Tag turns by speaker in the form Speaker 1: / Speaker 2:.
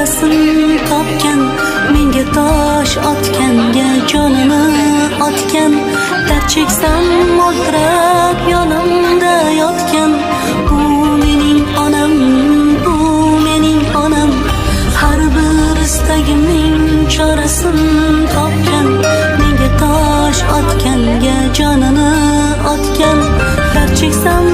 Speaker 1: chorasin topgan, menga tosh otganga jonini otgan. Dard cheksam mo'ltirab yonimda yotgan. Bu mening onam, bu mening onam. Har bir istagimning chorasin topgan, menga tosh otganga jonini otgan. Dard cheksam